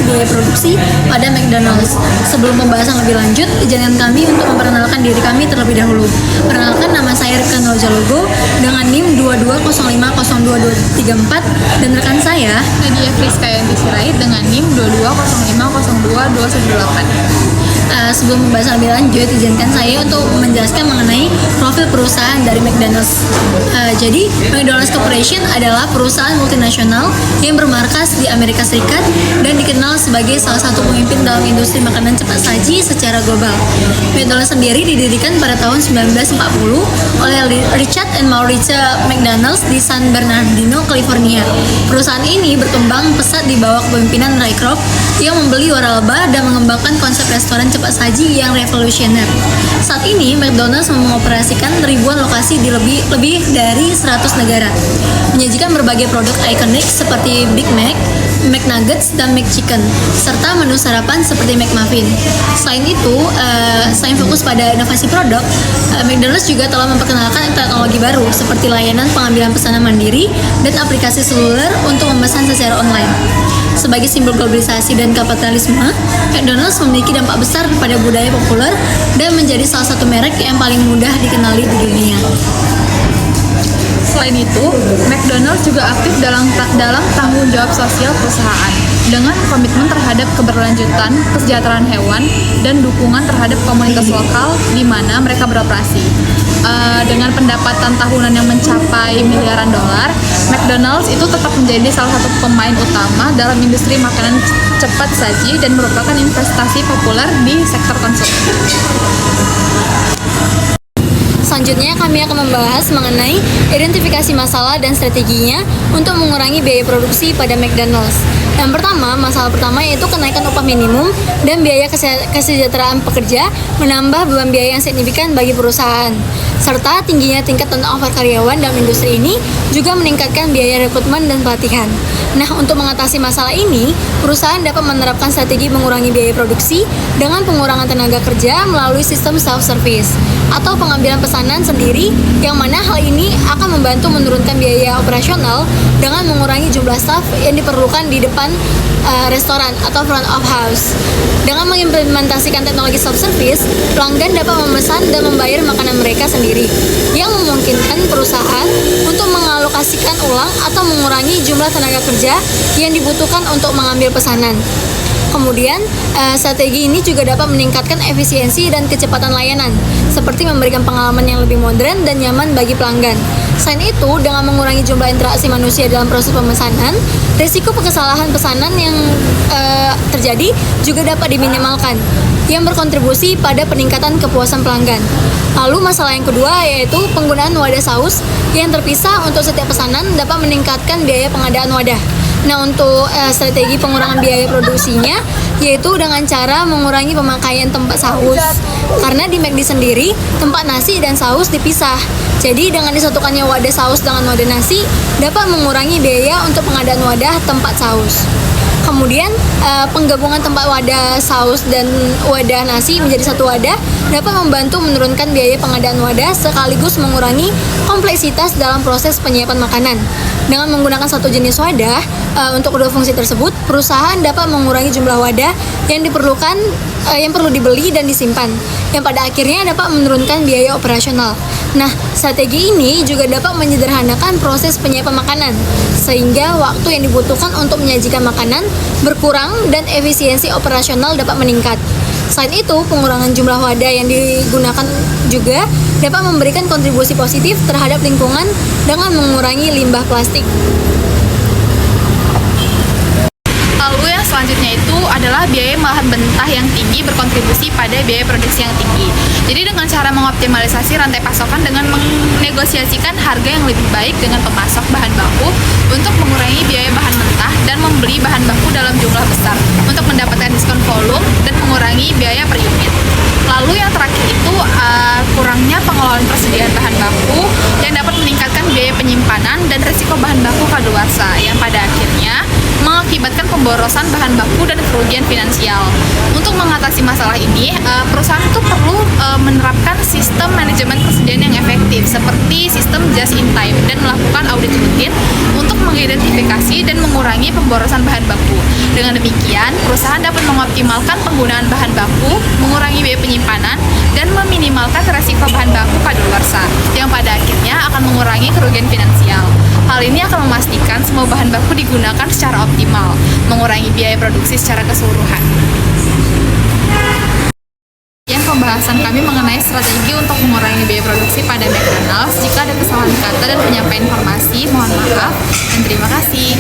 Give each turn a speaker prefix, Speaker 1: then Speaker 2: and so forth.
Speaker 1: biaya produksi pada McDonald's. Sebelum pembahasan lebih lanjut, izinkan kami untuk memperkenalkan diri kami terlebih dahulu. Perkenalkan, nama saya Rifkan Lojalogo dengan NIM 2205022234 dan rekan saya
Speaker 2: Nadia Friska Yanti Sirait dengan NIM 2205022118.
Speaker 1: Sebelum pembahasan lebih lanjut, izinkan saya untuk menjelaskan mengenai profil perusahaan dari McDonald's. Jadi, McDonald's Corporation adalah perusahaan multinasional yang bermarkas di Amerika Serikat dan dikenal sebagai salah satu pemimpin dalam industri makanan cepat saji secara global. McDonald's sendiri didirikan pada tahun 1940 oleh Richard and Maurice McDonald's di San Bernardino, California. Perusahaan ini berkembang pesat di bawah kepemimpinan Ray Kroc yang membeli waralaba dan mengembangkan konsep restoran cepat saji yang revolusioner. Saat ini, McDonald's mengoperasikan ribuan lokasi di lebih dari 100 negara, menyajikan berbagai produk ikonik seperti Big Mac, McNuggets, dan McChicken, serta menu sarapan seperti McMuffin. Selain itu, selain fokus pada inovasi produk, McDonald's juga telah memperkenalkan teknologi baru seperti layanan pengambilan pesanan mandiri dan aplikasi seluler untuk memesan secara online. Sebagai simbol globalisasi dan kapitalisme, McDonald's memiliki dampak besar pada budaya populer dan menjadi salah satu merek yang paling mudah dikenali di dunia.
Speaker 2: Selain itu, McDonald's juga aktif dalam tanggung jawab sosial perusahaan dengan komitmen terhadap keberlanjutan, kesejahteraan hewan, dan dukungan terhadap komunitas lokal di mana mereka beroperasi. Dengan pendapatan tahunan yang mencapai miliaran dolar, McDonald's itu tetap menjadi salah satu pemain utama dalam industri makanan cepat saji dan merupakan investasi populer di sektor konsumsi.
Speaker 1: Selanjutnya, kami akan membahas mengenai identifikasi masalah dan strateginya untuk mengurangi biaya produksi pada McDonald's. Yang pertama, masalah pertama yaitu kenaikan upah minimum dan biaya kesejahteraan pekerja menambah beban biaya yang signifikan bagi perusahaan. Serta tingginya tingkat turnover karyawan dalam industri ini juga meningkatkan biaya rekrutmen dan pelatihan. Nah, untuk mengatasi masalah ini, perusahaan dapat menerapkan strategi mengurangi biaya produksi dengan pengurangan tenaga kerja melalui sistem self-service atau pengambilan pesanan sendiri, yang mana hal ini akan membantu menurunkan biaya operasional dengan mengurangi jumlah staf yang diperlukan di depan restoran atau front of house. Dengan mengimplementasikan teknologi self-service, pelanggan dapat memesan dan membayar makanan mereka sendiri, yang memungkinkan perusahaan untuk mengalokasikan ulang atau mengurangi jumlah tenaga kerja yang dibutuhkan untuk mengambil pesanan. Kemudian, strategi ini juga dapat meningkatkan efisiensi dan kecepatan layanan, seperti memberikan pengalaman yang lebih modern dan nyaman bagi pelanggan. Selain itu, dengan mengurangi jumlah interaksi manusia dalam proses pemesanan, risiko kesalahan pesanan yang terjadi juga dapat diminimalkan, yang berkontribusi pada peningkatan kepuasan pelanggan. Lalu masalah yang kedua yaitu penggunaan wadah saus yang terpisah untuk setiap pesanan dapat meningkatkan biaya pengadaan wadah. Nah, untuk strategi pengurangan biaya produksinya yaitu dengan cara mengurangi pemakaian tempat saus. Karena di McD sendiri, tempat nasi dan saus dipisah. Jadi dengan disatukannya wadah saus dengan wadah nasi dapat mengurangi biaya untuk pengadaan wadah tempat saus. Kemudian penggabungan tempat wadah saus dan wadah nasi menjadi satu wadah dapat membantu menurunkan biaya pengadaan wadah sekaligus mengurangi kompleksitas dalam proses penyiapan makanan. Dengan menggunakan satu jenis wadah untuk kedua fungsi tersebut, perusahaan dapat mengurangi jumlah wadah yang diperlukan yang perlu dibeli dan disimpan, yang pada akhirnya dapat menurunkan biaya operasional. Nah, strategi ini juga dapat menyederhanakan proses penyiapan makanan, sehingga waktu yang dibutuhkan untuk menyajikan makanan berkurang dan efisiensi operasional dapat meningkat. Selain itu, pengurangan jumlah wadah yang digunakan juga dapat memberikan kontribusi positif terhadap lingkungan dengan mengurangi limbah plastik.
Speaker 2: Lalu yang selanjutnya itu adalah biaya bahan mentah yang tinggi berkontribusi pada biaya produksi yang tinggi. Jadi dengan cara mengoptimalisasi rantai pasokan dengan menegosiasikan harga yang lebih baik dengan pemasok bahan baku untuk mengurangi biaya bahan mentah dan membeli bahan baku dalam jumlah besar untuk mendapatkan diskon volume dan mengurangi biaya per unit. Lalu yang terakhir itu berkurangnya pengelolaan persediaan bahan baku yang dapat meningkatkan biaya penyimpanan dan risiko bahan baku kadaluarsa yang pada akhirnya mengakibatkan pemborosan bahan baku dan kerugian finansial. Untuk mengatasi masalah ini, perusahaan itu perlu menerapkan sistem manajemen persediaan yang efektif seperti sistem just in time dan melakukan audit rutin untuk mengidentifikasi dan mengurangi pemborosan bahan baku. Dengan demikian, perusahaan dapat mengoptimalkan penggunaan bahan baku, mengurangi biaya penyimpanan, dan meminimalkan resiko bahan baku kadaluarsa yang pada akhirnya akan mengurangi kerugian finansial. Hal ini akan memastikan semua bahan baku digunakan secara optimal, mengurangi biaya produksi secara keseluruhan. Pembahasan kami mengenai strategi untuk mengurangi biaya produksi pada McDonald's. Jika ada kesalahan kata dan penyampaian informasi, mohon maaf dan terima kasih.